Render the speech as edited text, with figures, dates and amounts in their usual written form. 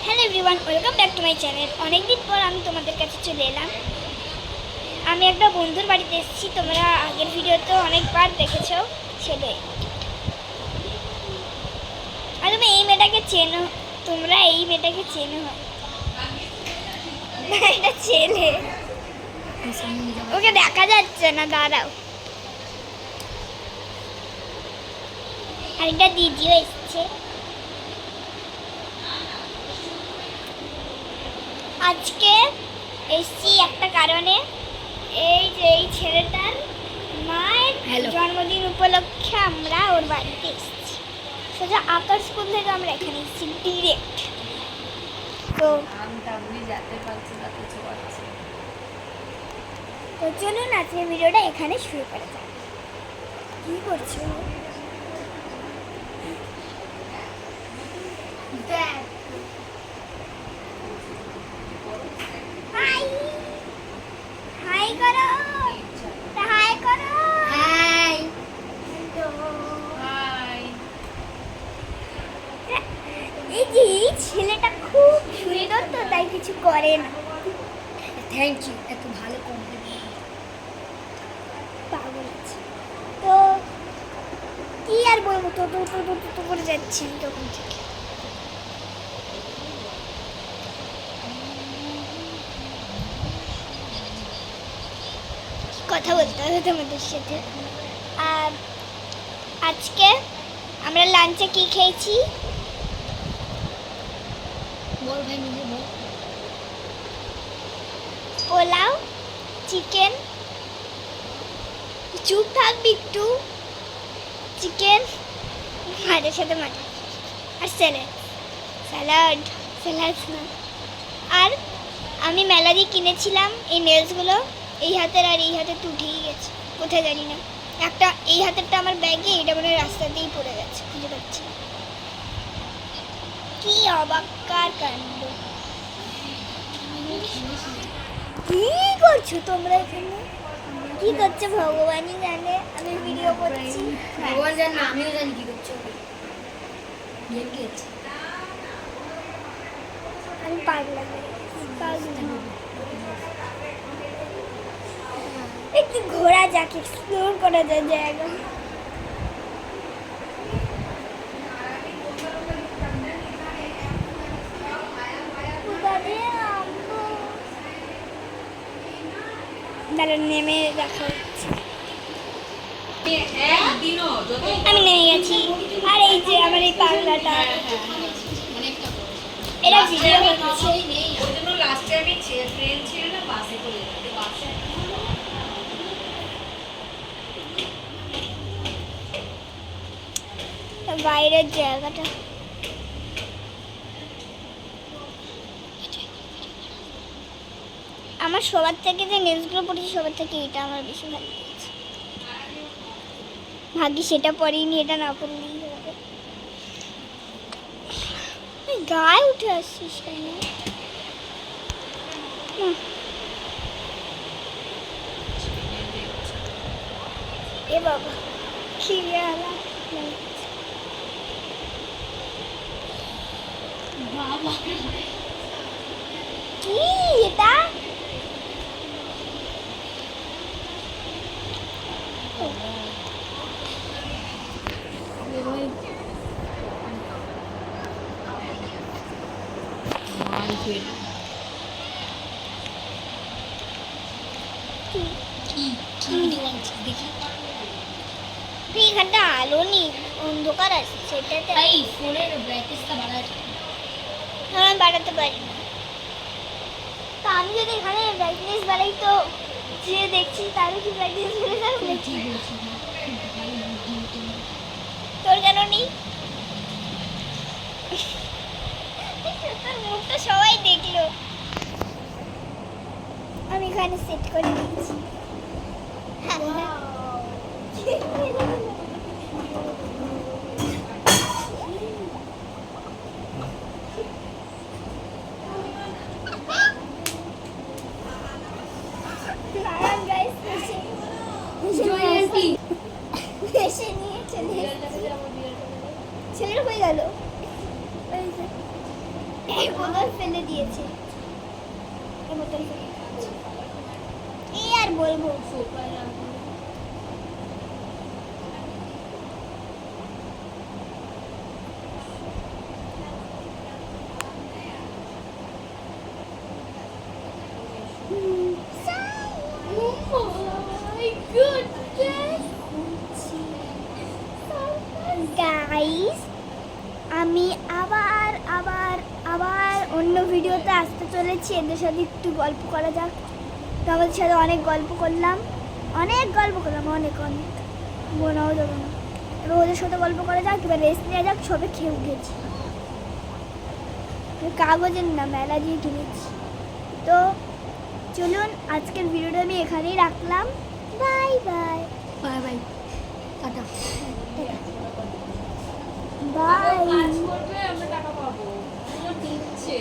Hello everyone, welcome back to my channel. অনেকদিন পর আমি তোমাদের কাছে চলে এলাম। আমি একটা বন্ধুর বাড়িতে এসেছি। তোমরা আগের ভিডিওতে অনেকবার দেখেছো ছেলে। আর তুমি এই মেয়েটাকে চেনো, তোমরা এই মেয়েটাকে চেনো। এটা ছেলে, ওকে দেখা যাচ্ছে না, দাঁড়াও। আর এটা দিদিও এসছে। আজকে এসছি একটা কারণে, এই যে এই ছেলেটার মায়ের জন্মদিন উপলক্ষে আমরা ওর বাড়িতে এসেছি। সোজা আকার স্কুল থেকে আমরা এখানে এসেছি ডিরেক্ট। তো চলুন আজকে ভিডিওটা এখানে শুরু করা যাক। কি করছো? হাই করো, হাই করো, হাই। এই যে এই ছেলেটা খুব সুন্দর, তো তাই কিছু করে না। থ্যাংক ইউ, এত ভালো কমপ্লিমেন্ট। পাগল আছে তো, কি আর বলবো। তো তো তো তো তো করে যাচ্ছি তখন থেকে। কথা বলতে হবে তোমাদের সাথে। আর আজকে আমরা লাঞ্চে কি খেয়েছি? বল ভাই, নিজে বল। পোলাও, চিকেন, চুপ থাকবি একটু, চিকেন ভাতের সাথে মাটন, আর স্যালাড স্যালাড স্যালাড না। আর আমি মেলা দিয়ে কিনেছিলাম এই নেলসগুলো, এই হাতের আর এই হাতের তো উঠেই গেছে, কোথায় জানি না। একটা এই হাতেরটা আমার ব্যাগে, এটা মানে রাস্তা দিয়েই পড়ে গেছে, খুঁজে পাচ্ছি না। কি অবাক্কার কাণ্ড! কি করছো তোমরা এখানে? কি করছো ভগবানই জানে। আমি ভিডিও করছি, ভগবান জানে, আমিও জানি কি করছো। গেম খেলছি। আমি পাগলা হয়ে গেছি, পাগলা। একটু ঘোরা যাক, এক্সপ্লোর করা যায় জায়গা। দাঁড়া, নেমে দেখা হচ্ছে। আমি নেমে গেছি। আর এই যে আমার এই পাগলাটা, এরা ভিডিও করছে। বাইরের জায়গাটা আমার সবার থেকে, যে নেলসগুলো পড়েছি সবার থেকে এটা আমার বেশি ভালো লেগেছে। ভাগ্যি সেটা পরিনি, এটা না পরলেই হবে। গায়ে উঠে আসছিস কেন? এ বাবা, কি বাবা, কি এটা? দেখি এখানটা আলো নেই, অন্ধকার আছে, সেটাতে ভাই ফোনের ব্রাইটনেসটা বাড়াতে। আমি বাড়াতে পারি না। তা আমি যদি এখানে ব্রাইটনেস বাড়াই, তো যে দেখছি তারও কি ব্রাইটনেস বেড়ে যাবে? ঠিক বলছি, তোর কেন নেই? তোর মুখটা সবাই দেখলো। আমি এখানে সেট করে দিয়েছি। ছেলের হয়ে গেল। এই বোতল ফেলে দিয়েছে, এই বোতল ফেলে দিয়েছে। এই আর বলবো, গাইস আমি আবার আবার আবার অন্য ভিডিওতে আসতে চলেছি। এদের সাথে একটু গল্প করা যাক। তো আমাদের সাথে অনেক গল্প করলাম, অনেক অনেক বোনাও যাবে না। এবার ওদের সাথে গল্প করা যাক, এবার রেস্ট নেওয়া যাক। সবে খেয়ে উঠেছি, কাগজের না মেলা দিয়ে কিনেছি। তো চলুন আজকের ভিডিওটা আমি এখানেই রাখলাম। Bye bye bye bye, tata. Bye. কাজ করবে আমরা টাকা পাবো, দিচ্ছে